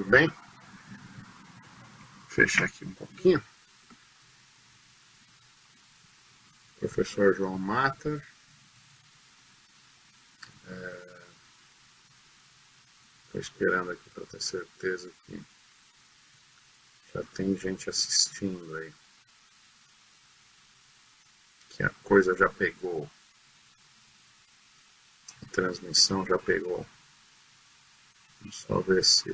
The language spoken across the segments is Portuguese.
tudo bem? Vou fechar aqui um pouquinho. Professor João Mata. Estou esperando aqui para ter certeza que já tem gente assistindo aí. Que a coisa já pegou. A transmissão já pegou. Vamos só ver se...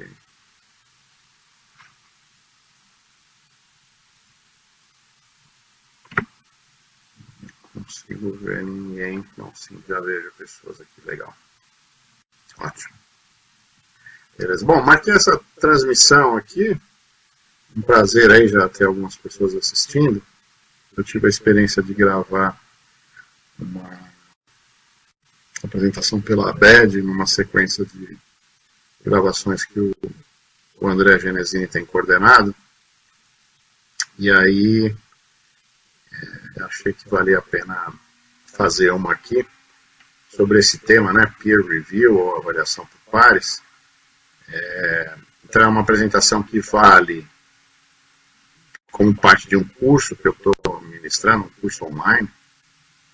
Não consigo ver ninguém. Não, sim, já vejo pessoas aqui. Legal. Ótimo. Beleza. Bom, marquei essa transmissão aqui. Um prazer aí já ter algumas pessoas assistindo. Eu tive a experiência de gravar uma apresentação pela ABED, numa sequência de gravações que o André Genesini tem coordenado. E aí achei que valia a pena fazer uma aqui sobre esse tema, né, peer review ou avaliação por pares. Então é uma apresentação que vale como parte de um curso que eu estou ministrando, um curso online,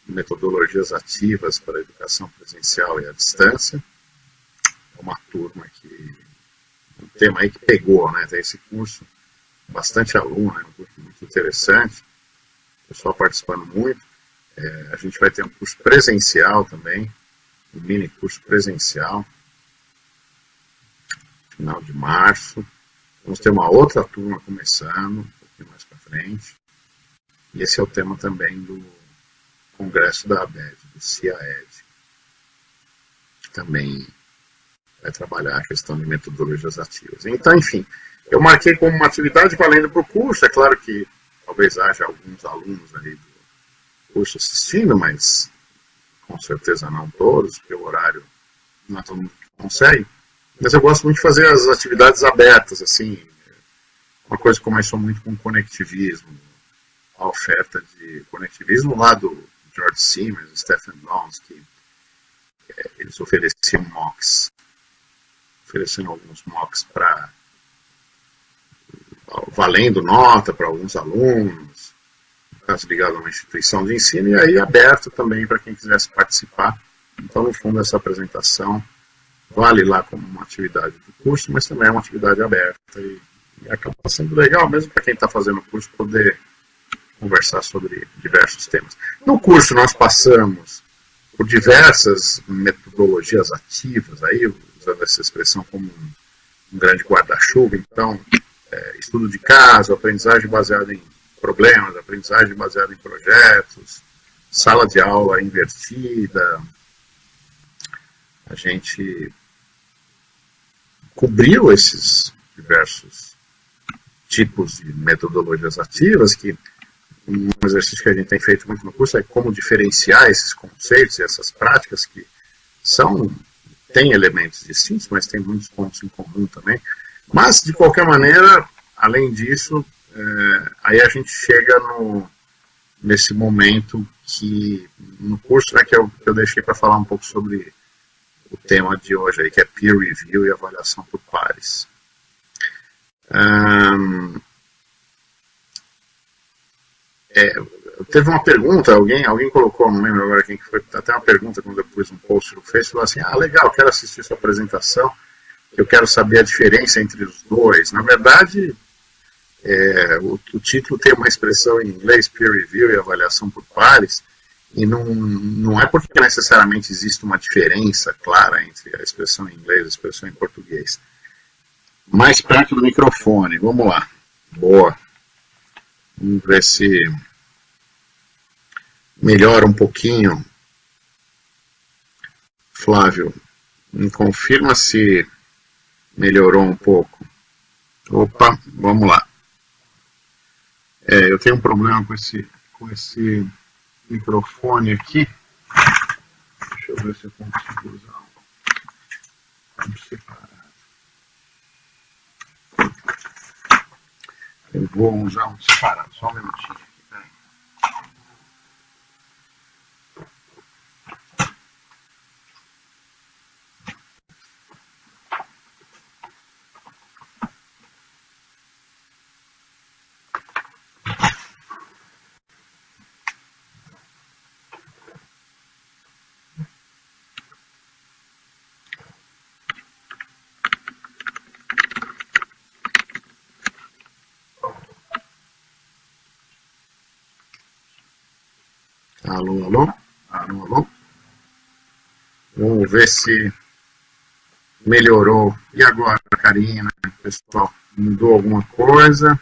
metodologias ativas para a educação presencial e à distância. É uma turma que, um tema aí que pegou, né, tem esse curso, bastante aluno, é um curso muito interessante, o pessoal participando muito. A gente vai ter um curso presencial também, um mini curso presencial, final de março. Vamos ter uma outra turma começando, um pouquinho mais para frente. E esse é o tema também do congresso da ABED, do CIAED, que também vai trabalhar a questão de metodologias ativas. Então, enfim, eu marquei como uma atividade valendo para o curso. É claro que talvez haja alguns alunos ali do curso assistindo, mas com certeza não todos, porque o horário não é todo mundo que consegue. Mas eu gosto muito de fazer as atividades abertas, assim, uma coisa que começou muito com conectivismo, a oferta de conectivismo lá do George Siemens, Stephen Downes, que eles ofereciam MOOCs, oferecendo alguns MOOCs para valendo nota para alguns alunos, no caso ligado a uma instituição de ensino, e aí aberto também para quem quisesse participar. Então, no fundo, essa apresentação vale lá como uma atividade do curso, mas também é uma atividade aberta e acaba sendo legal, mesmo para quem está fazendo o curso, poder conversar sobre diversos temas. No curso nós passamos por diversas metodologias ativas, aí, usando essa expressão como um grande guarda-chuva. Então, estudo de caso, aprendizagem baseada em problemas, aprendizagem baseada em projetos, sala de aula invertida. A gente cobriu esses diversos tipos de metodologias ativas, que um exercício que a gente tem feito muito no curso é como diferenciar esses conceitos e essas práticas que têm elementos distintos, mas têm muitos pontos em comum também. Mas, de qualquer maneira, além disso, aí a gente chega nesse momento que, no curso, né, que eu deixei para falar um pouco sobre o tema de hoje, aí, que é peer review e avaliação por pares. Teve uma pergunta, alguém colocou, não lembro agora quem que foi, até uma pergunta quando eu pus um post no Facebook, falou assim, legal, quero assistir sua apresentação, eu quero saber a diferença entre os dois. Na verdade, o título tem uma expressão em inglês, peer review e avaliação por pares, e não é porque necessariamente existe uma diferença clara entre a expressão em inglês e a expressão em português. Mais perto do microfone, vamos lá. Boa. Vamos ver se melhora um pouquinho. Flávio, me confirma se melhorou um pouco. Opa, vamos lá. Eu tenho um problema com esse microfone aqui. Deixa eu ver se eu consigo usar um separado. Eu vou usar um separado, só um minutinho aqui. Alô, alô, alô, alô. Vamos ver se melhorou. E agora, Karina? Pessoal, mudou alguma coisa?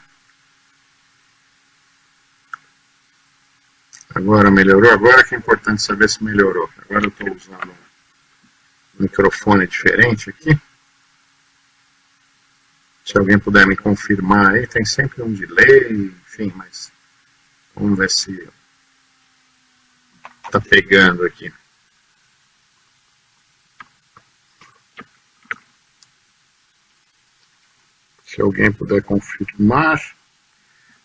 Agora melhorou? Agora que é importante saber se melhorou. Agora eu estou usando um microfone diferente aqui. Se alguém puder me confirmar aí, tem sempre um delay, enfim, mas vamos ver se está pegando aqui. Se alguém puder confirmar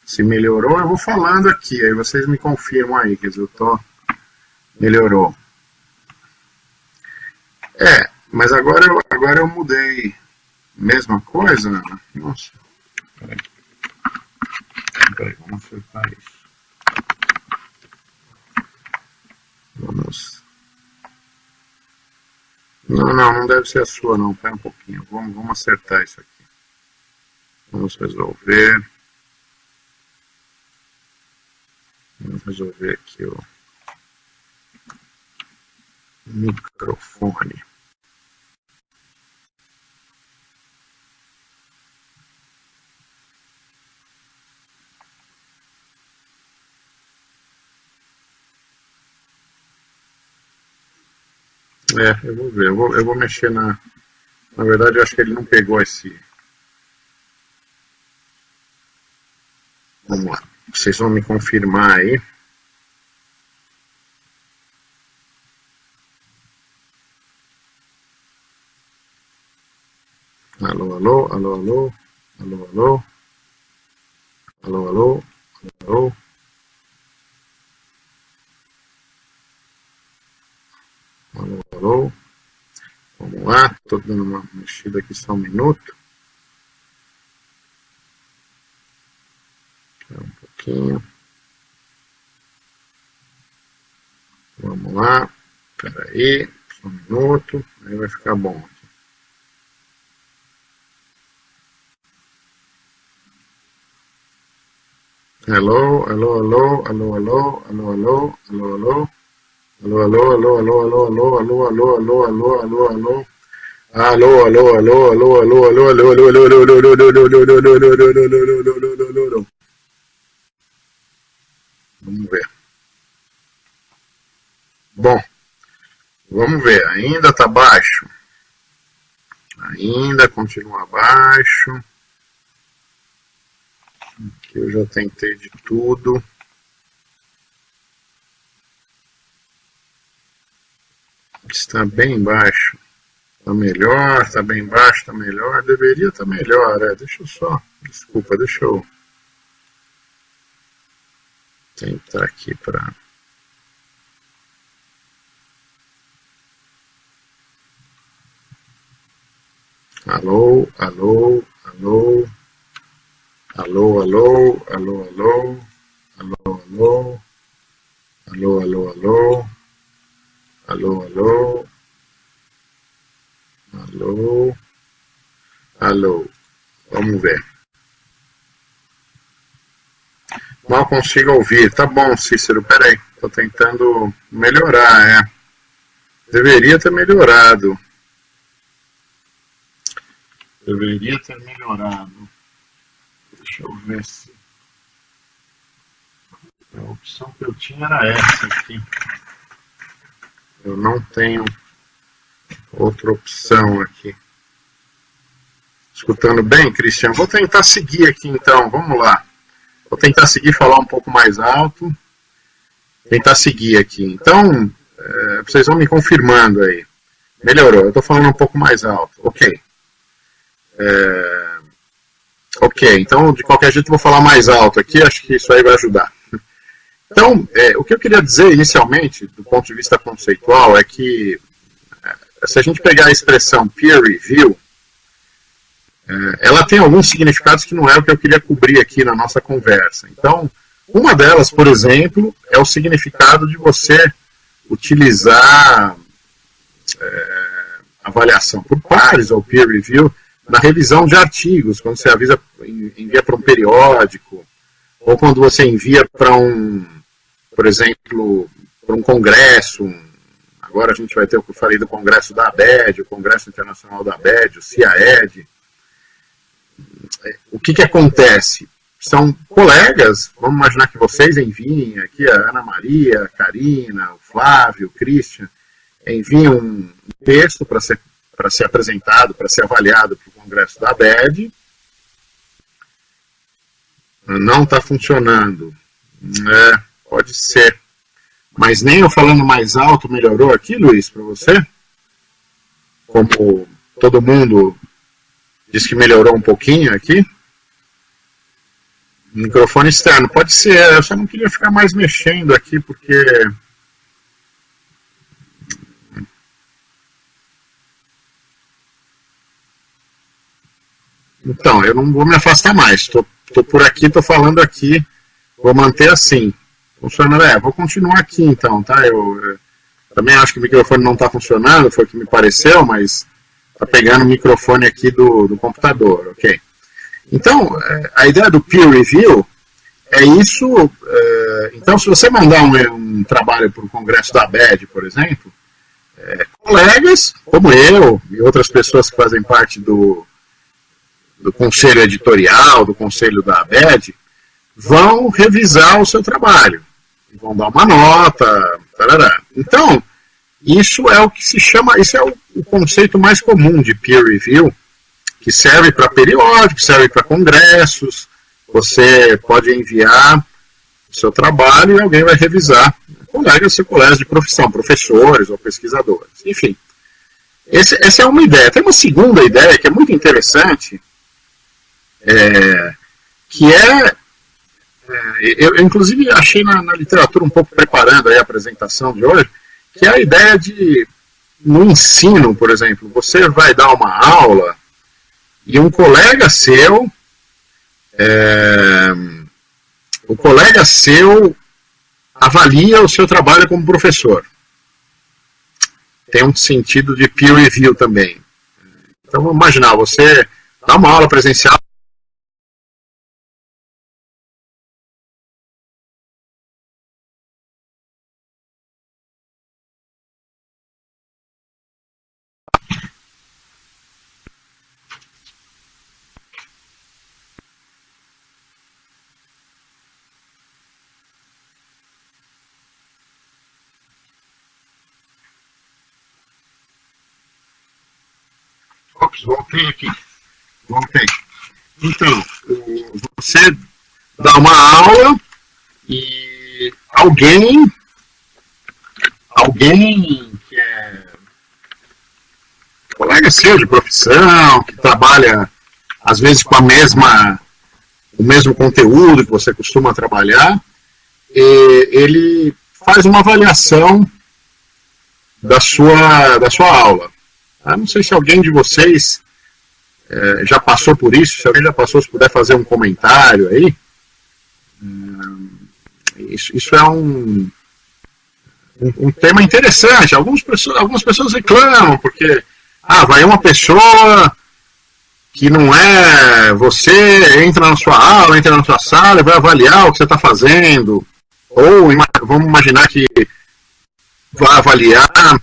se melhorou, eu vou falando aqui, aí vocês me confirmam aí, quer dizer, melhorou. Mas agora eu mudei. Mesma coisa? Nossa. Peraí, vamos acertar isso. Vamos. Não deve ser a sua não, pera um pouquinho. Vamos acertar isso aqui. Vamos resolver. Vamos resolver aqui o microfone. Eu vou ver, eu vou mexer na verdade eu acho que ele não pegou esse. Vamos lá, vocês vão me confirmar aí. Alô, alô, alô, alô, alô, alô, alô, alô, alô. Alô, alô. Vamos lá, estou dando uma mexida aqui só um minuto. Um pouquinho. Vamos lá. Espera aí, só um minuto. Aí vai ficar bom aqui. Alô, alô, alô, alô, alô, alô, alô, alô, alô. Alô, alô, alô, alô, alô, alô, alô, alô, alô, alô, alô, alô. Alô, alô, alô, alô, alô, alô, alô, alô, alô, alô, alô, alô, alô, alô, alô, alô, alô. Vamos ver. Bom, vamos ver. Ainda está baixo. Ainda continua baixo. Aqui eu já tentei de tudo. Está bem baixo. Está melhor, está bem baixo, está melhor. Deveria estar melhor, Deixa eu só. Desculpa, deixa eu tentar aqui para. Alô, alô, alô. Alô, alô, alô, alô. Alô, alô. Alô, alô, alô. Alô, alô. Alô. Alô. Vamos ver. Mal consigo ouvir. Tá bom, Cícero. Peraí. Tô tentando melhorar, Deveria ter melhorado. Deveria ter melhorado. Deixa eu ver se. A opção que eu tinha era essa aqui. Eu não tenho outra opção aqui. Escutando bem, Cristiano? Vou tentar seguir aqui então, vamos lá. Vou tentar seguir, falar um pouco mais alto. Tentar seguir aqui. Então, vocês vão me confirmando aí. Melhorou, eu estou falando um pouco mais alto. Ok. Ok, então de qualquer jeito eu vou falar mais alto aqui, acho que isso aí vai ajudar. Então, o que eu queria dizer inicialmente, do ponto de vista conceitual, é que se a gente pegar a expressão peer review, ela tem alguns significados que não é o que eu queria cobrir aqui na nossa conversa. Então, uma delas, por exemplo, é o significado de você utilizar avaliação por pares ou peer review na revisão de artigos, quando você envia para um periódico, ou quando você envia para por exemplo, por um congresso, agora a gente vai ter o que eu falei do congresso da ABED, o Congresso Internacional da ABED, o CIAED. O que acontece? São colegas, vamos imaginar que vocês enviem aqui, a Ana Maria, a Karina, o Flávio, o Christian, enviam um texto para ser apresentado, para ser avaliado para o congresso da ABED. Não está funcionando. Pode ser. Mas nem eu falando mais alto melhorou aqui, Luiz, para você? Como todo mundo diz que melhorou um pouquinho aqui? Microfone externo, pode ser, eu só não queria ficar mais mexendo aqui, porque... Então, eu não vou me afastar mais, estou por aqui, estou falando aqui, vou manter assim. Funcionando, vou continuar aqui então, tá? Eu também acho que o microfone não está funcionando, foi o que me pareceu, mas está pegando o microfone aqui do computador, ok? Então, a ideia do peer review é isso. Então, se você mandar um trabalho para o congresso da ABED, por exemplo, colegas, como eu e outras pessoas que fazem parte do conselho editorial, do conselho da ABED, vão revisar o seu trabalho, vão dar uma nota, tarará. Então, isso é o que se chama, isso é o conceito mais comum de peer review, que serve para periódicos, serve para congressos. Você pode enviar o seu trabalho e alguém vai revisar. Colegas de profissão, professores ou pesquisadores. Enfim, essa é uma ideia. Tem uma segunda ideia que é muito interessante, que eu inclusive achei na literatura um pouco preparando aí a apresentação de hoje, que é a ideia de, no ensino, por exemplo, você vai dar uma aula e um colega seu, avalia o seu trabalho como professor. Tem um sentido de peer review também. Então, vamos imaginar, você dá uma aula presencial, voltei. Então, você dá uma aula e alguém que é colega seu de profissão, que trabalha às vezes com o mesmo conteúdo que você costuma trabalhar, ele faz uma avaliação da sua aula. Eu não sei se alguém de vocês já passou por isso, se alguém já passou, se puder fazer um comentário aí. Isso é um tema interessante. Algumas pessoas reclamam, porque vai uma pessoa que não é você, entra na sua aula, entra na sua sala e vai avaliar o que você está fazendo. Ou vamos imaginar que vai avaliar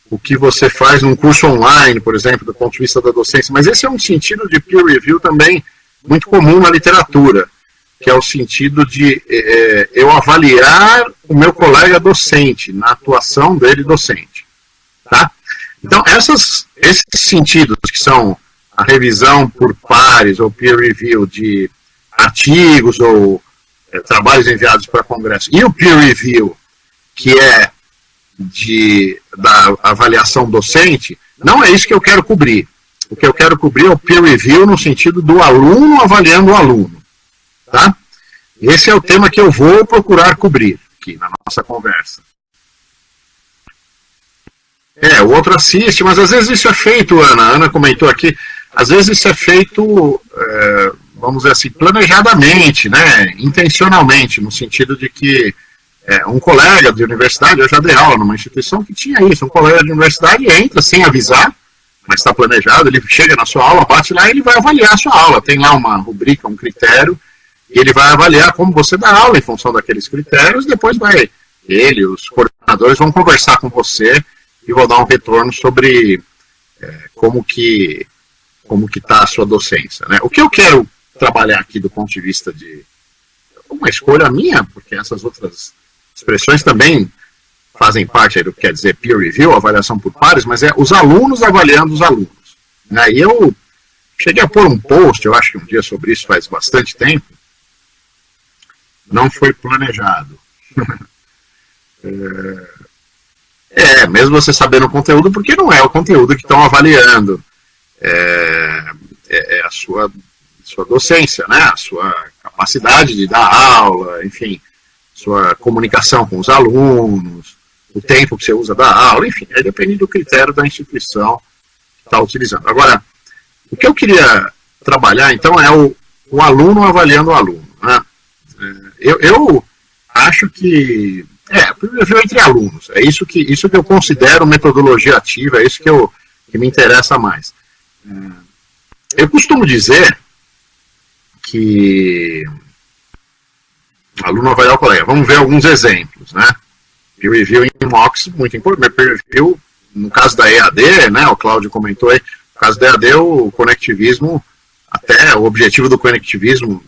o que você faz num curso online, por exemplo, do ponto de vista da docência. Mas esse é um sentido de peer review também muito comum na literatura, que é o sentido de eu avaliar o meu colega docente, na atuação dele docente. Tá? Então, esses sentidos, que são a revisão por pares ou peer review de artigos ou trabalhos enviados para congresso, e o peer review, que é da avaliação docente, não é isso que eu quero cobrir. O que eu quero cobrir é o peer review no sentido do aluno avaliando o aluno. Tá? Esse é o tema que eu vou procurar cobrir aqui na nossa conversa. O outro assiste, mas às vezes isso é feito, a Ana comentou aqui, às vezes isso é feito, vamos dizer assim, planejadamente, né, intencionalmente, no sentido de que um colega de universidade, eu já dei aula numa instituição que tinha isso, um colega de universidade entra sem avisar, mas está planejado, ele chega na sua aula, bate lá e ele vai avaliar a sua aula, tem lá uma rubrica, um critério, e ele vai avaliar como você dá aula em função daqueles critérios, depois vai os coordenadores, vão conversar com você e vou dar um retorno sobre como que está a sua docência, né? O que eu quero trabalhar aqui do ponto de vista de uma escolha minha, porque essas outras expressões também fazem parte aí do que quer dizer peer review, avaliação por pares, mas é os alunos avaliando os alunos. Né? E eu cheguei a pôr um post, eu acho que um dia sobre isso faz bastante tempo, não foi planejado. Mesmo você sabendo o conteúdo, porque não é o conteúdo que estão avaliando. É a sua docência, né? A sua capacidade de dar aula, enfim, sua comunicação com os alunos, o tempo que você usa da aula, enfim, aí depende do critério da instituição que está utilizando. Agora, o que eu queria trabalhar, então, é o aluno avaliando o aluno. Né? Eu acho que entre alunos, é isso que eu considero metodologia ativa, é isso que me interessa mais. Eu costumo dizer que aluno avaliar o colega. Vamos ver alguns exemplos, né? Peer review em mocks, muito importante. Peer review, no caso da EAD, né? O Cláudio comentou aí, no caso da EAD, o conectivismo, até o objetivo do conectivismo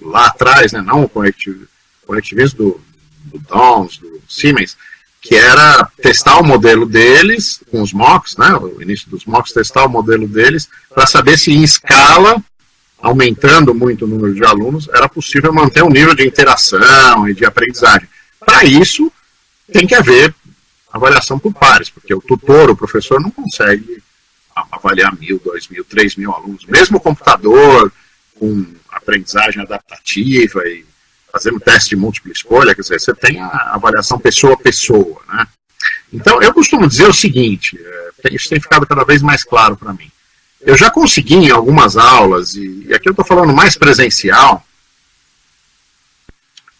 lá atrás, né? Não o conectivismo do Dons, do Siemens, que era testar o modelo deles com os mocks, né? O início dos mocks, testar o modelo deles para saber se em escala, aumentando muito o número de alunos, era possível manter um nível de interação e de aprendizagem. Para isso, tem que haver avaliação por pares, porque o tutor, o professor, não consegue avaliar 1.000, 2.000, 3.000 alunos. Mesmo o computador, com aprendizagem adaptativa e fazendo teste de múltipla escolha, quer dizer, você tem a avaliação pessoa a pessoa. Né? Então, eu costumo dizer o seguinte, isso tem ficado cada vez mais claro para mim. Eu já consegui em algumas aulas, e aqui eu estou falando mais presencial,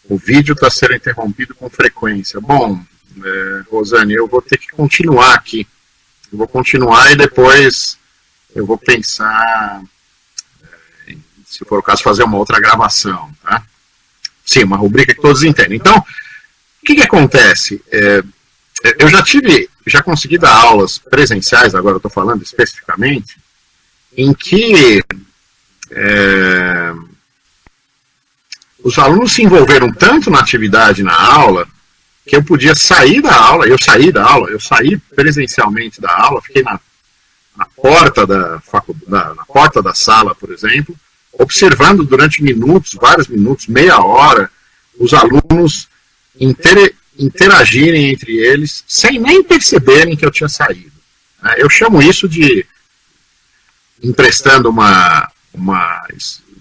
o vídeo está sendo interrompido com frequência. Bom, Rosane, eu vou ter que continuar aqui. Eu vou continuar e depois eu vou pensar, se for o caso, fazer uma outra gravação. Tá? Sim, uma rubrica que todos entendem. Então, o que acontece? Eu já consegui dar aulas presenciais, agora eu estou falando especificamente, em que os alunos se envolveram tanto na atividade na aula, que eu podia sair da aula, eu saí presencialmente da aula, fiquei na porta da faculdade, na porta da sala, por exemplo, observando durante minutos, vários minutos, meia hora, os alunos interagirem entre eles, sem nem perceberem que eu tinha saído. Eu chamo isso de, emprestando uma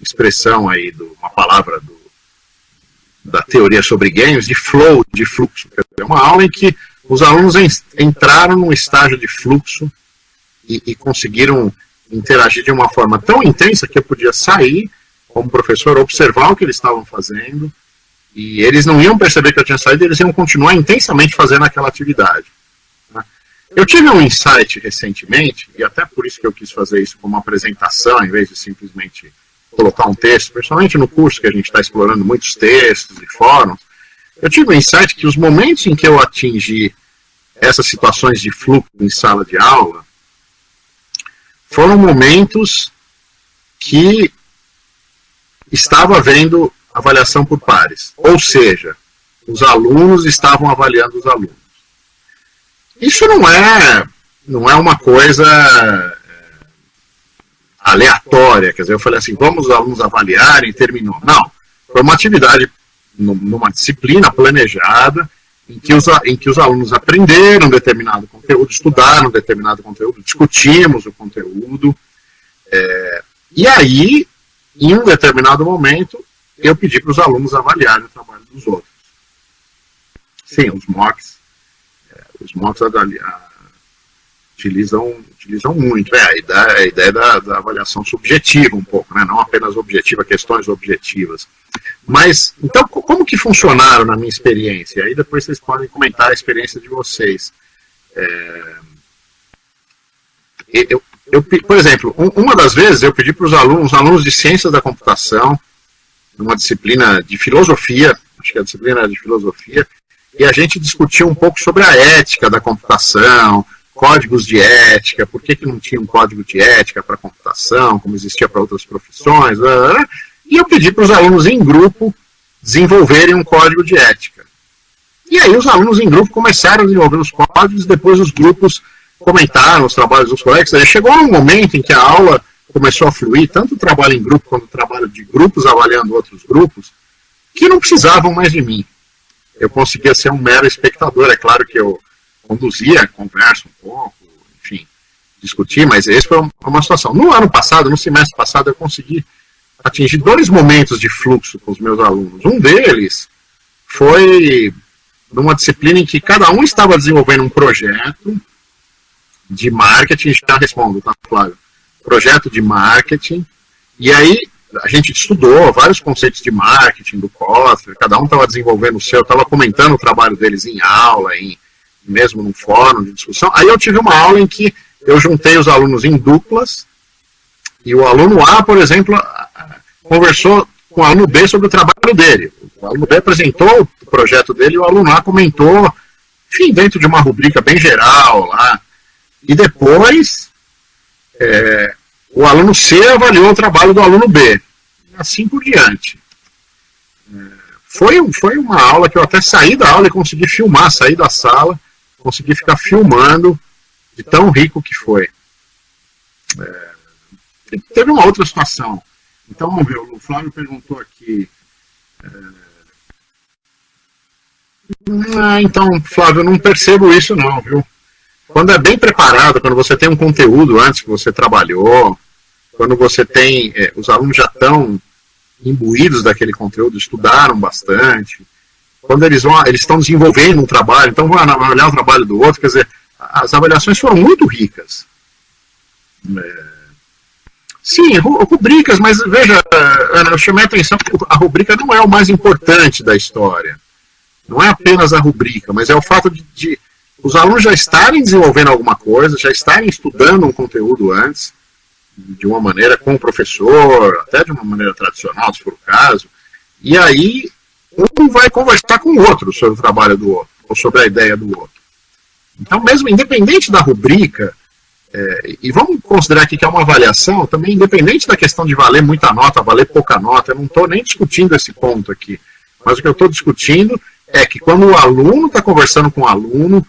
expressão aí, uma palavra da teoria sobre games, de flow, de fluxo. É uma aula em que os alunos entraram num estágio de fluxo e conseguiram interagir de uma forma tão intensa que eu podia sair, como professor, observar o que eles estavam fazendo, e eles não iam perceber que eu tinha saído, eles iam continuar intensamente fazendo aquela atividade. Eu tive um insight recentemente, e até por isso que eu quis fazer isso como uma apresentação, em vez de simplesmente colocar um texto, principalmente no curso que a gente está explorando muitos textos e fóruns, eu tive um insight que os momentos em que eu atingi essas situações de fluxo em sala de aula foram momentos que estava havendo avaliação por pares, ou seja, os alunos estavam avaliando os alunos. Isso não é uma coisa aleatória, quer dizer, eu falei assim, vamos os alunos avaliarem e terminou. Não, foi uma atividade, numa disciplina planejada, em que os alunos aprenderam determinado conteúdo, estudaram determinado conteúdo, discutimos o conteúdo, e aí, em um determinado momento, eu pedi para os alunos avaliarem o trabalho dos outros. Sim, os mocks utilizam muito. A ideia da avaliação subjetiva um pouco, né? Não apenas objetiva, questões objetivas. Mas, então, como que funcionaram na minha experiência? Aí depois vocês podem comentar a experiência de vocês. Por exemplo, uma das vezes eu pedi para os alunos de ciências da computação, numa disciplina de filosofia, acho que a disciplina era de filosofia, e a gente discutiu um pouco sobre a ética da computação, códigos de ética, por que não tinha um código de ética para computação, como existia para outras profissões, e eu pedi para os alunos em grupo desenvolverem um código de ética. E aí os alunos em grupo começaram a desenvolver os códigos, depois os grupos comentaram os trabalhos dos colegas, aí chegou um momento em que a aula começou a fluir, tanto o trabalho em grupo quanto o trabalho de grupos avaliando outros grupos, que não precisavam mais de mim. Eu conseguia ser um mero espectador, é claro que eu conduzia a conversa um pouco, enfim, discutir, mas essa foi uma situação. No ano passado, no semestre passado, eu consegui atingir 2 momentos de fluxo com os meus alunos. Um deles foi numa disciplina em que cada um estava desenvolvendo um projeto de marketing, já respondo, tá, Flávio? Projeto de marketing, e aí a gente estudou vários conceitos de marketing do Kotler, cada um estava desenvolvendo o seu, estava comentando o trabalho deles em aula, mesmo num fórum de discussão. Aí eu tive uma aula em que eu juntei os alunos em duplas, e o aluno A, por exemplo, conversou com o aluno B sobre o trabalho dele. O aluno B apresentou o projeto dele e o aluno A comentou, enfim, dentro de uma rubrica bem geral lá. E depois, o aluno C avaliou o trabalho do aluno B. E assim por diante. Foi uma aula que eu até saí da aula e consegui filmar, saí da sala, consegui ficar filmando de tão rico que foi. Teve uma outra situação. Então, vamos ver, o Flávio perguntou aqui. Então, Flávio, eu não percebo isso não, viu? Quando é bem preparado, quando você tem um conteúdo antes que você trabalhou, quando você tem, os alunos já estão imbuídos daquele conteúdo, estudaram bastante, quando eles estão desenvolvendo um trabalho, então vão avaliar o trabalho do outro, quer dizer, as avaliações foram muito ricas. Sim, rubricas, mas veja, Ana, eu chamei a atenção que a rubrica não é o mais importante da história. Não é apenas a rubrica, mas é o fato de os alunos já estarem desenvolvendo alguma coisa, já estarem estudando um conteúdo antes, de uma maneira com o professor, até de uma maneira tradicional, se for o caso, e aí um vai conversar com o outro sobre o trabalho do outro, ou sobre a ideia do outro. Então, mesmo independente da rubrica, e vamos considerar aqui que é uma avaliação, também independente da questão de valer muita nota, valer pouca nota, eu não estou nem discutindo esse ponto aqui, mas o que eu estou discutindo é que quando o aluno está conversando com o aluno,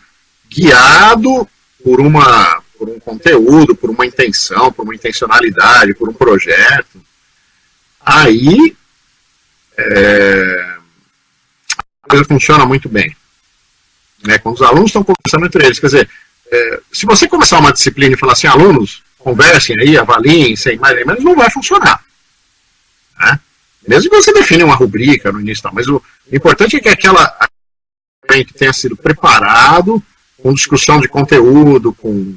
guiado por um conteúdo, por uma intenção, por uma intencionalidade, por um projeto, aí a coisa funciona muito bem. Quando os alunos estão conversando entre eles, quer dizer, se você começar uma disciplina e falar assim, alunos, conversem aí, avaliem, sem mais nem menos, não vai funcionar. Né? Mesmo que você define uma rubrica no início, mas o importante é que aquela que tenha sido preparado, com discussão de conteúdo, com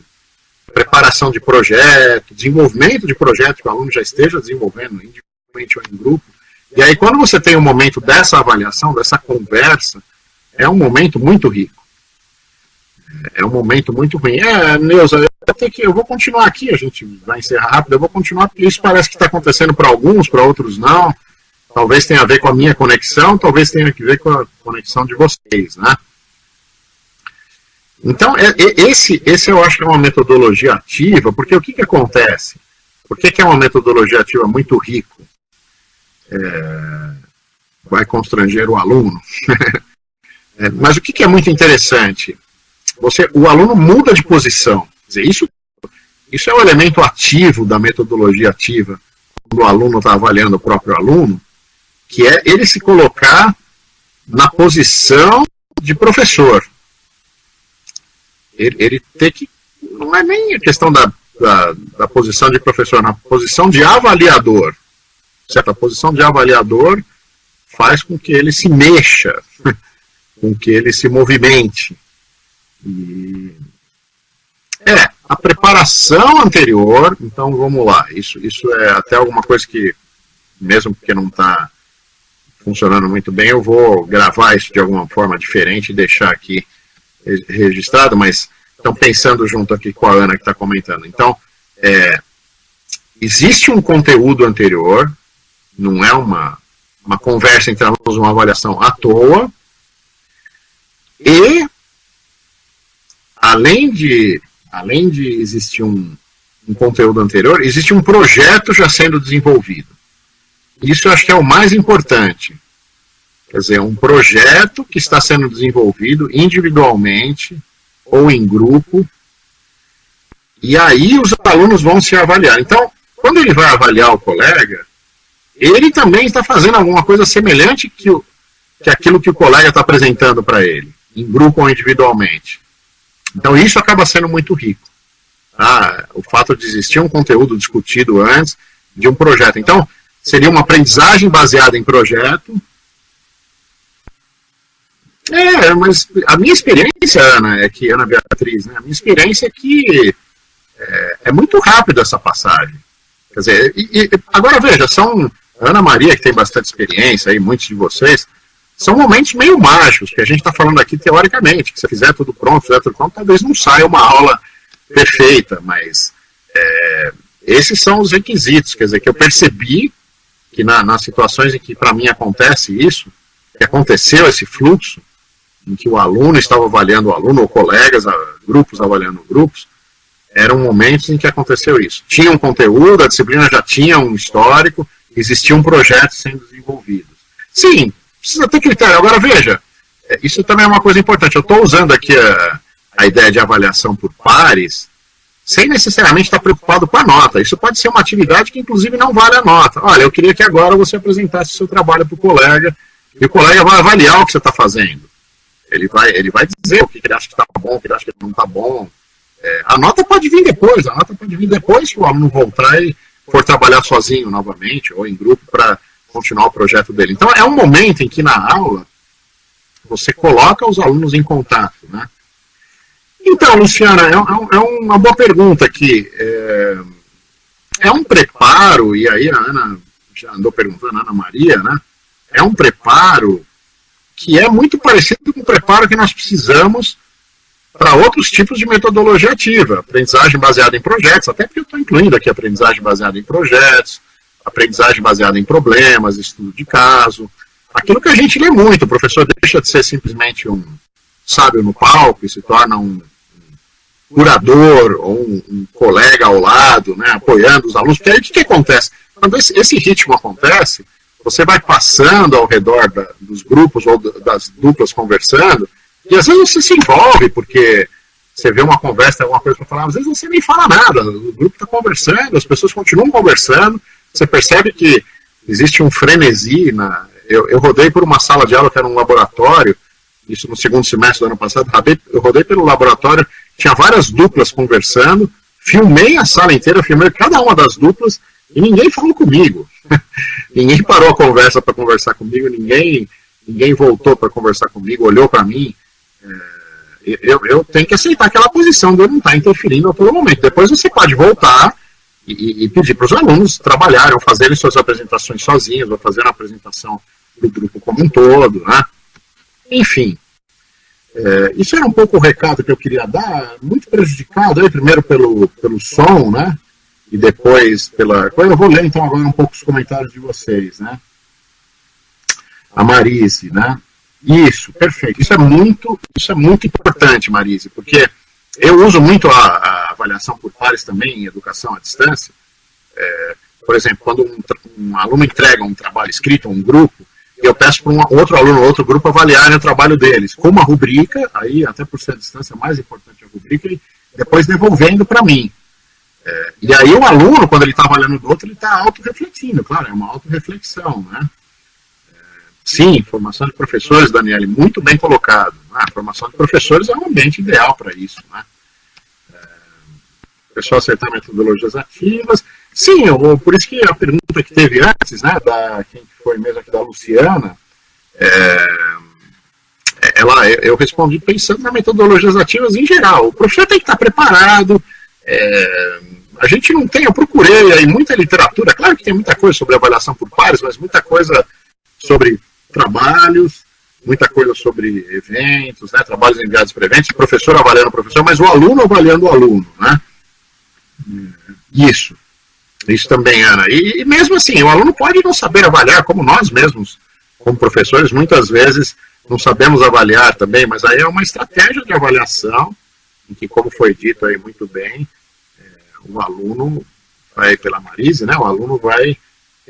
preparação de projeto, desenvolvimento de projeto que o aluno já esteja desenvolvendo individualmente ou em grupo. E aí, quando você tem um momento dessa avaliação, dessa conversa, é um momento muito rico. É um momento muito ruim. Neuza, eu vou continuar aqui, a gente vai encerrar rápido, eu vou continuar, porque isso parece que está acontecendo para alguns, para outros não. Talvez tenha a ver com a minha conexão, talvez tenha a ver com a conexão de vocês, né? Então, esse eu acho que é uma metodologia ativa, porque o que acontece? Por que é uma metodologia ativa muito rico? Vai constranger o aluno. Mas o que é muito interessante? O aluno muda de posição. Quer dizer, isso é o elemento ativo da metodologia ativa, quando o aluno está avaliando o próprio aluno, que é ele se colocar na posição de professor. Ele tem que, não é nem a questão da posição de professor, na posição de avaliador. Certo? A posição de avaliador faz com que ele se mexa, com que ele se movimente. E a preparação anterior, então vamos lá, isso é até alguma coisa que, mesmo porque não está funcionando muito bem, eu vou gravar isso de alguma forma diferente e deixar aqui registrado, mas estão pensando junto aqui com a Ana que está comentando. Então, existe um conteúdo anterior, não é uma conversa entre alunos, uma avaliação à toa. E, além de existir um conteúdo anterior, existe um projeto já sendo desenvolvido. Isso eu acho que é o mais importante. Quer dizer, um projeto que está sendo desenvolvido individualmente ou em grupo, e aí os alunos vão se avaliar. Então, quando ele vai avaliar o colega, ele também está fazendo alguma coisa semelhante que aquilo que o colega está apresentando para ele, em grupo ou individualmente. Então, isso acaba sendo muito rico. O fato de existir um conteúdo discutido antes de um projeto. Então, seria uma aprendizagem baseada em projeto. Mas a minha experiência, Ana Beatriz, né, a minha experiência é que é muito rápido essa passagem. Quer dizer, agora veja, a Ana Maria, que tem bastante experiência, aí, muitos de vocês, são momentos meio mágicos, que a gente está falando aqui teoricamente, que se fizer tudo pronto, talvez não saia uma aula perfeita, mas esses são os requisitos, quer dizer, que eu percebi que nas situações em que para mim acontece isso, que aconteceu esse fluxo, em que o aluno estava avaliando o aluno, ou colegas, grupos avaliando grupos, eram momentos em que aconteceu isso. Tinha um conteúdo, a disciplina já tinha um histórico, existia um projeto sendo desenvolvido. Sim, precisa ter critério. Agora veja, isso também é uma coisa importante. Eu estou usando aqui a ideia de avaliação por pares, sem necessariamente estar preocupado com a nota. Isso pode ser uma atividade que inclusive não vale a nota. Olha, eu queria que agora você apresentasse o seu trabalho para o colega, e o colega vai avaliar o que você está fazendo. Ele vai dizer o que ele acha que está bom, o que ele acha que não está bom. A nota pode vir depois, que o aluno voltar e for trabalhar sozinho novamente, ou em grupo, para continuar o projeto dele. Então, é um momento em que na aula você coloca os alunos em contato, né? Então, Luciana, é uma boa pergunta aqui. É um preparo, e aí a Ana já andou perguntando, a Ana Maria, né? É um preparo que é muito parecido com o preparo que nós precisamos para outros tipos de metodologia ativa, aprendizagem baseada em projetos, até porque eu estou incluindo aqui aprendizagem baseada em projetos, aprendizagem baseada em problemas, estudo de caso, aquilo que a gente lê muito. O professor deixa de ser simplesmente um sábio no palco e se torna um curador ou um colega ao lado, né, apoiando os alunos, porque aí o que acontece? Quando esse ritmo acontece, você vai passando ao redor dos grupos ou das duplas conversando, e às vezes você se envolve, porque você vê uma conversa, alguma coisa para falar, às vezes você nem fala nada, o grupo está conversando, as pessoas continuam conversando, você percebe que existe um frenesi. Eu rodei por uma sala de aula que era um laboratório, isso no segundo semestre do ano passado, eu rodei pelo laboratório, tinha várias duplas conversando, filmei a sala inteira, filmei cada uma das duplas, e ninguém falou comigo. Ninguém parou a conversa para conversar comigo, ninguém voltou para conversar comigo, olhou para mim. Eu tenho que aceitar aquela posição de eu não estar interferindo a todo momento. Depois você pode voltar e pedir para os alunos trabalharem, ou fazerem suas apresentações sozinhos, ou fazer uma apresentação do grupo como um todo, né? Enfim, isso era um pouco o recado que eu queria dar, muito prejudicado aí, primeiro pelo som, né? E depois eu vou ler então agora um pouco os comentários de vocês, né? A Marise, né? Isso, perfeito. Isso é muito importante, Marise, porque eu uso muito a avaliação por pares também em educação à distância. Por exemplo, quando um aluno entrega um trabalho escrito a um grupo, eu peço para um outro aluno, outro grupo avaliarem o trabalho deles, com uma rubrica, aí até por ser a distância mais importante a rubrica, e depois devolvendo para mim. E aí o aluno, quando ele está avaliando do outro, ele está autorrefletindo, claro, é uma autorreflexão, né? Sim, formação de professores, Daniele, muito bem colocado. A formação de professores é um ambiente ideal para isso, né? O pessoal acertar metodologias ativas. Sim, por isso que a pergunta que teve antes, né, quem foi mesmo aqui, da Luciana, eu respondi pensando nas metodologias ativas em geral. O professor tem que estar preparado. A gente não tem, eu procurei aí muita literatura, claro que tem muita coisa sobre avaliação por pares, mas muita coisa sobre trabalhos, muita coisa sobre eventos, né, trabalhos enviados para eventos, o professor avaliando o professor, mas o aluno avaliando o aluno, né? Isso também, Ana. E mesmo assim, o aluno pode não saber avaliar, como nós mesmos, como professores, muitas vezes não sabemos avaliar também, mas aí é uma estratégia de avaliação, em que, como foi dito aí muito bem, o aluno vai, pela Marise, né, o aluno vai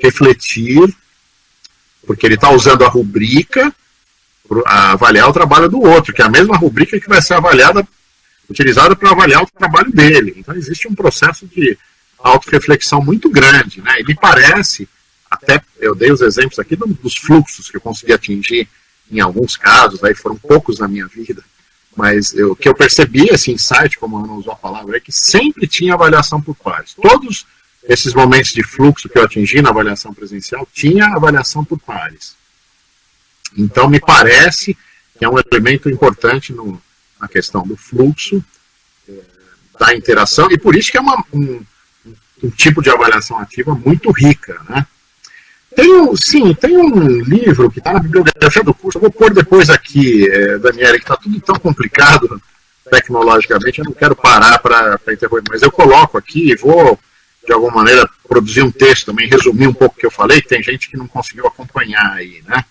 refletir, porque ele está usando a rubrica a avaliar o trabalho do outro, que é a mesma rubrica que vai ser utilizada para avaliar o trabalho dele. Então existe um processo de autorreflexão muito grande, né? E me parece, até eu dei os exemplos aqui dos fluxos que eu consegui atingir em alguns casos, aí foram poucos na minha vida, mas o que eu percebi, esse insight, como a Ana usou a palavra, é que sempre tinha avaliação por pares. Todos esses momentos de fluxo que eu atingi na avaliação presencial, tinha avaliação por pares. Então, me parece que é um elemento importante na questão do fluxo, da interação, e por isso que é um tipo de avaliação ativa muito rica, né? Tem um livro que está na bibliografia do curso, eu vou pôr depois aqui, Daniela, que está tudo tão complicado tecnologicamente, eu não quero parar para interromper, mas eu coloco aqui e vou, de alguma maneira, produzir um texto também, resumir um pouco o que eu falei, que tem gente que não conseguiu acompanhar aí, né?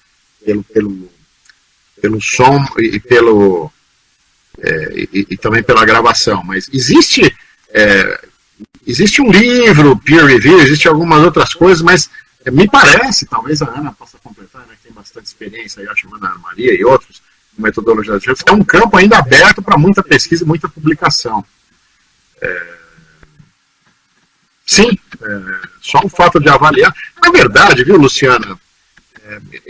Pelo som e e também pela gravação, mas existe um livro, peer review, existe algumas outras coisas, mas me parece, talvez a Ana possa completar, né, que tem bastante experiência, eu acho que a Ana Maria e outros, em metodologia de é um campo ainda aberto para muita pesquisa e muita publicação. Só o fato de avaliar. Na verdade, viu, Luciana,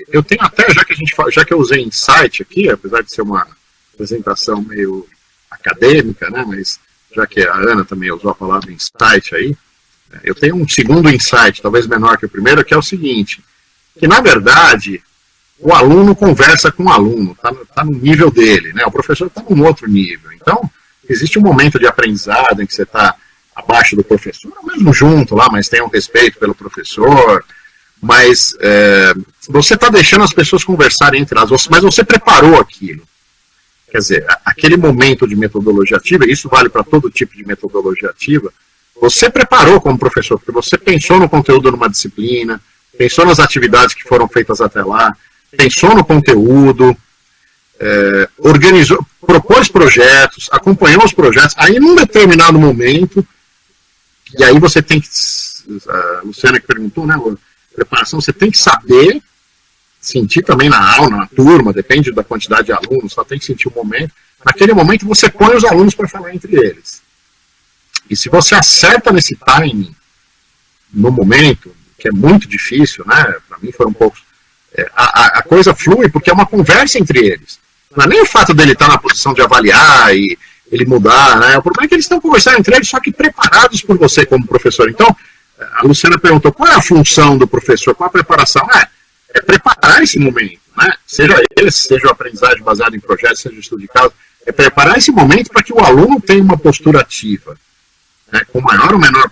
eu tenho até, já que eu usei Insight aqui, apesar de ser uma apresentação meio acadêmica, né, mas já que a Ana também usou a palavra Insight aí, eu tenho um segundo insight, talvez menor que o primeiro, que é o seguinte, que na verdade o aluno conversa com o aluno, está no nível dele, né? O professor está num outro nível. Então, existe um momento de aprendizado em que você está abaixo do professor, ou mesmo junto lá, mas tem um respeito pelo professor, mas você está deixando as pessoas conversarem entre elas, mas você preparou aquilo. Quer dizer, aquele momento de metodologia ativa, e isso vale para todo tipo de metodologia ativa, você preparou como professor, porque você pensou no conteúdo numa disciplina, pensou nas atividades que foram feitas até lá, pensou no conteúdo, organizou, propôs projetos, acompanhou os projetos, aí num determinado momento, e aí você tem que, a Luciana que perguntou, né, preparação, você tem que saber, sentir também na aula, na turma, depende da quantidade de alunos, só tem que sentir o momento, naquele momento você põe os alunos para falar entre eles. E se você acerta nesse timing, no momento, que é muito difícil, né? Para mim foram poucos, a coisa flui porque é uma conversa entre eles. Não é nem o fato dele estar na posição de avaliar e ele mudar, né? O problema é que eles estão conversando entre eles, só que preparados por você como professor. Então, a Luciana perguntou qual é a função do professor, qual a preparação? É preparar esse momento, né? Seja a aprendizagem baseada em projetos, seja o estudo de caso, é preparar esse momento para que o aluno tenha uma postura ativa. Com maior ou menor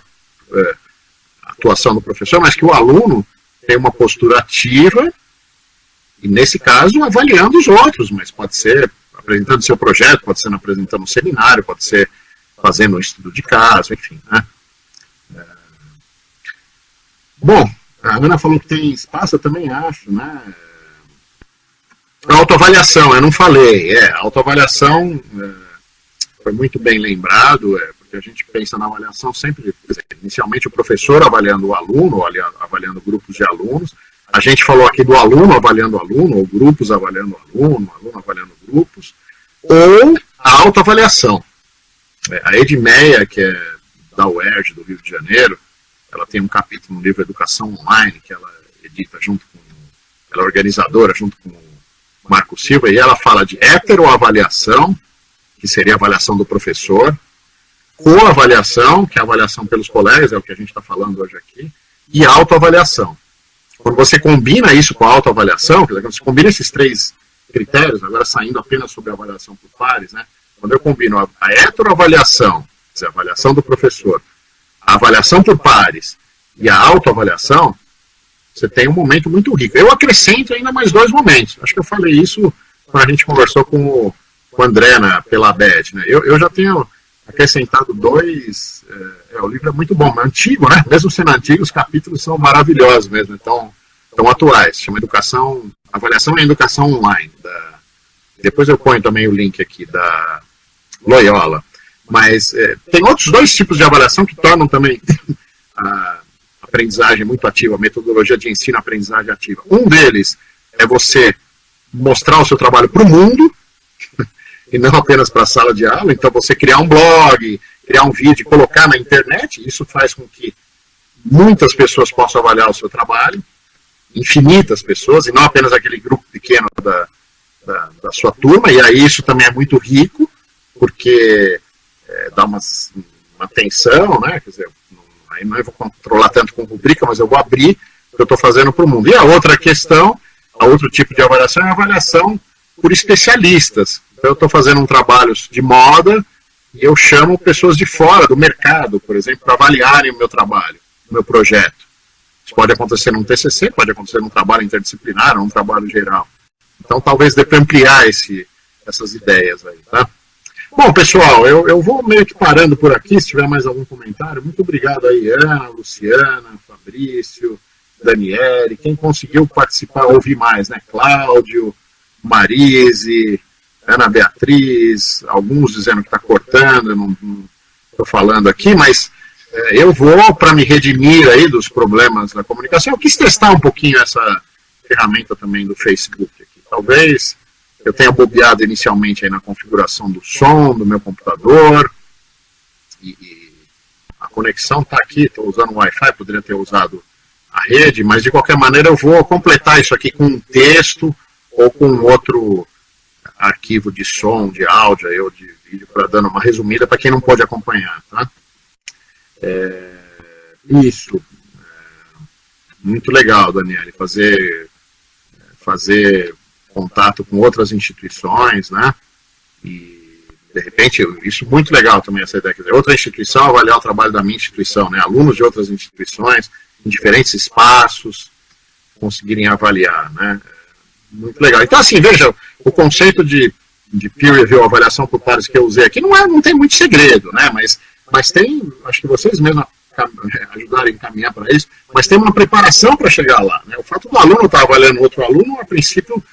atuação do professor, mas que o aluno tem uma postura ativa, e nesse caso avaliando os outros, mas pode ser apresentando seu projeto, pode ser apresentando um seminário, pode ser fazendo um estudo de caso, enfim. Né? Bom, a Ana falou que tem espaço, eu também acho, né? A autoavaliação, eu não falei, a autoavaliação foi muito bem lembrado, porque a gente pensa na avaliação sempre, inicialmente o professor avaliando o aluno, ou avaliando grupos de alunos, a gente falou aqui do aluno avaliando o aluno, ou grupos avaliando o aluno avaliando grupos, ou a autoavaliação. A Edmeia, que é da UERJ, do Rio de Janeiro, ela tem um capítulo no livro Educação Online, que ela edita ela é organizadora junto com o Marco Silva, e ela fala de heteroavaliação, que seria a avaliação do professor, coavaliação, que é a avaliação pelos colegas, é o que a gente está falando hoje aqui, e autoavaliação. Quando você combina isso com a autoavaliação, quando você combina esses três critérios, agora saindo apenas sobre a avaliação por pares, né? Quando eu combino a heteroavaliação, quer dizer, a avaliação do professor, a avaliação por pares e a autoavaliação, você tem um momento muito rico. Eu acrescento ainda mais 2 momentos. Acho que eu falei isso quando a gente conversou com o André pela ABED, né? Eu já tenho acrescentado 2, o livro é muito bom, é antigo, né? Mesmo sendo antigo, os capítulos são maravilhosos mesmo, tão atuais. Chama Educação avaliação em educação online. Depois eu ponho também o link aqui da Loyola. Mas tem outros 2 tipos de avaliação que tornam também a aprendizagem muito ativa, a metodologia de ensino-aprendizagem ativa. Um deles é você mostrar o seu trabalho para o mundo, e não apenas para a sala de aula. Então você criar um blog, criar um vídeo, colocar na internet, isso faz com que muitas pessoas possam avaliar o seu trabalho, infinitas pessoas, e não apenas aquele grupo pequeno da sua turma, e aí isso também é muito rico, porque dá uma atenção, né? Quer dizer, aí não vou controlar tanto com rubrica, mas eu vou abrir o que eu estou fazendo para o mundo. E a outra questão, a outro tipo de avaliação é a avaliação por especialistas. Então eu estou fazendo um trabalho de moda e eu chamo pessoas de fora do mercado, por exemplo, para avaliarem o meu trabalho, o meu projeto. Isso pode acontecer num TCC, pode acontecer num trabalho interdisciplinar, num trabalho geral. Então talvez dê para ampliar essas ideias aí, tá? Bom, pessoal, eu vou meio que parando por aqui, se tiver mais algum comentário. Muito obrigado aí, Ana, Luciana, Fabrício, Daniele, quem conseguiu participar, ouvir mais, né? Cláudio, Marise, Ana Beatriz, alguns dizendo que está cortando, eu não estou falando aqui, mas eu vou, para me redimir aí dos problemas da comunicação, eu quis testar um pouquinho essa ferramenta também do Facebook aqui. Talvez eu tenha bobeado inicialmente aí na configuração do som do meu computador, e a conexão está aqui, estou usando o Wi-Fi, poderia ter usado a rede, mas de qualquer maneira eu vou completar isso aqui com um texto ou com outro arquivo de som, de áudio ou de vídeo, para dando uma resumida para quem não pode acompanhar, tá? Isso. Muito legal, Daniele, fazer contato com outras instituições, né? E, de repente, isso é muito legal também, essa ideia. Quer dizer, outra instituição avaliar o trabalho da minha instituição, né? Alunos de outras instituições, em diferentes espaços, conseguirem avaliar, né? Muito legal. Então, assim, veja, o conceito de peer review, avaliação por pares que eu usei aqui, não tem muito segredo, né? Mas tem, acho que vocês mesmos ajudarem a encaminhar para isso, mas tem uma preparação para chegar lá, né? O fato do aluno estar avaliando outro aluno, a princípio,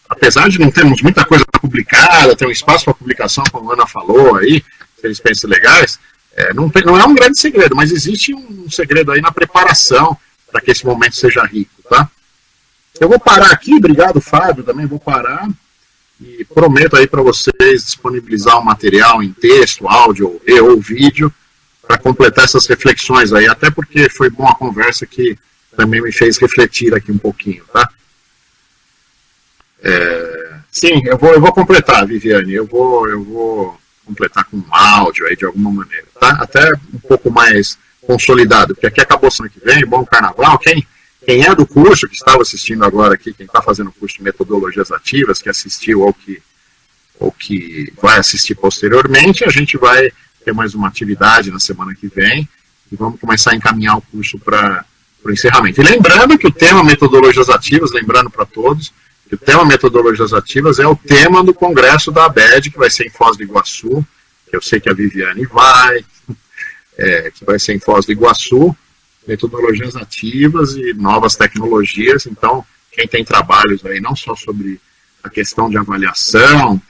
apesar de não termos muita coisa publicada, ter um espaço para publicação, como a Ana falou aí, se eles pensam legais, não é um grande segredo, mas existe um segredo aí na preparação para que esse momento seja rico, tá? Eu vou parar aqui, obrigado, Fábio, também vou parar, e prometo aí para vocês disponibilizar um material em texto, áudio ou vídeo, para completar essas reflexões aí, até porque foi bom a conversa que também me fez refletir aqui um pouquinho, tá? Sim, eu vou completar, Viviane, eu vou completar com um áudio aí de alguma maneira, tá? Até um pouco mais consolidado, porque aqui acabou semana que vem, bom carnaval, quem é do curso, que estava assistindo agora aqui, quem está fazendo o curso de metodologias ativas, que assistiu ou que vai assistir posteriormente, a gente vai ter mais uma atividade na semana que vem e vamos começar a encaminhar o curso para o encerramento. E lembrando que o tema metodologias ativas, lembrando para todos, que o tema metodologias ativas é o tema do congresso da ABED, que vai ser em Foz do Iguaçu, que eu sei que a Viviane vai, que vai ser em Foz do Iguaçu, metodologias ativas e novas tecnologias. Então, quem tem trabalhos aí, não só sobre a questão de avaliação,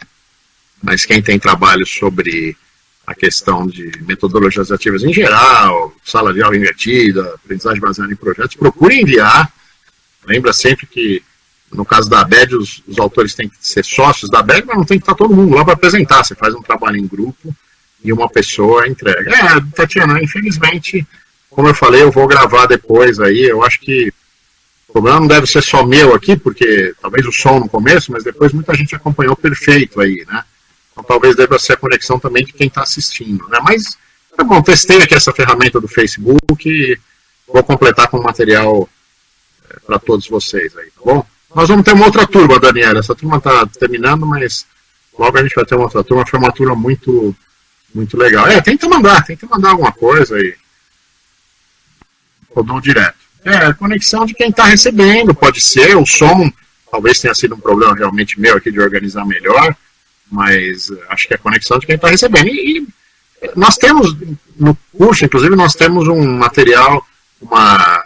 mas quem tem trabalhos sobre a questão de metodologias ativas em geral, sala de aula invertida, aprendizagem baseada em projetos, procure enviar. Lembra sempre que, no caso da ABED, os autores têm que ser sócios da ABED, mas não tem que estar todo mundo lá para apresentar. Você faz um trabalho em grupo e uma pessoa entrega. Tatiana, infelizmente, como eu falei, eu vou gravar depois aí. Eu acho que o problema não deve ser só meu aqui, porque talvez o som no começo, mas depois muita gente acompanhou perfeito aí, né? Então talvez deva ser a conexão também de quem está assistindo, né? Mas, é bom, testei aqui essa ferramenta do Facebook e vou completar com material para todos vocês aí, tá bom? Nós vamos ter uma outra turma, Daniela. Essa turma está terminando, mas logo a gente vai ter uma outra turma. Foi uma turma muito, muito legal. Tenta mandar alguma coisa aí. Eu dou direto. A conexão de quem está recebendo, pode ser. O som talvez tenha sido um problema realmente meu aqui de organizar melhor, mas acho que é a conexão de quem está recebendo. E nós temos, no curso, inclusive, nós temos um material, uma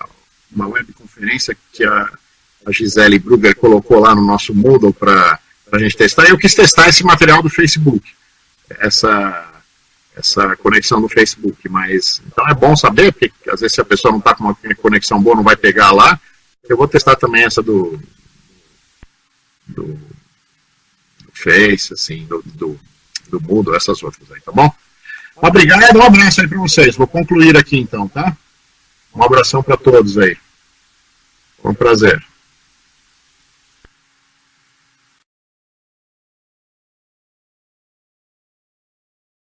webconferência que a a Gisele Brugger colocou lá no nosso Moodle para a gente testar. Eu quis testar esse material do Facebook, essa conexão do Facebook, mas então é bom saber, porque às vezes se a pessoa não está com uma conexão boa, não vai pegar lá. Eu vou testar também essa do Face, assim, do Moodle, essas outras aí, tá bom? Obrigado, um abraço aí para vocês. Vou concluir aqui então, tá? Um abração para todos aí. Foi um prazer.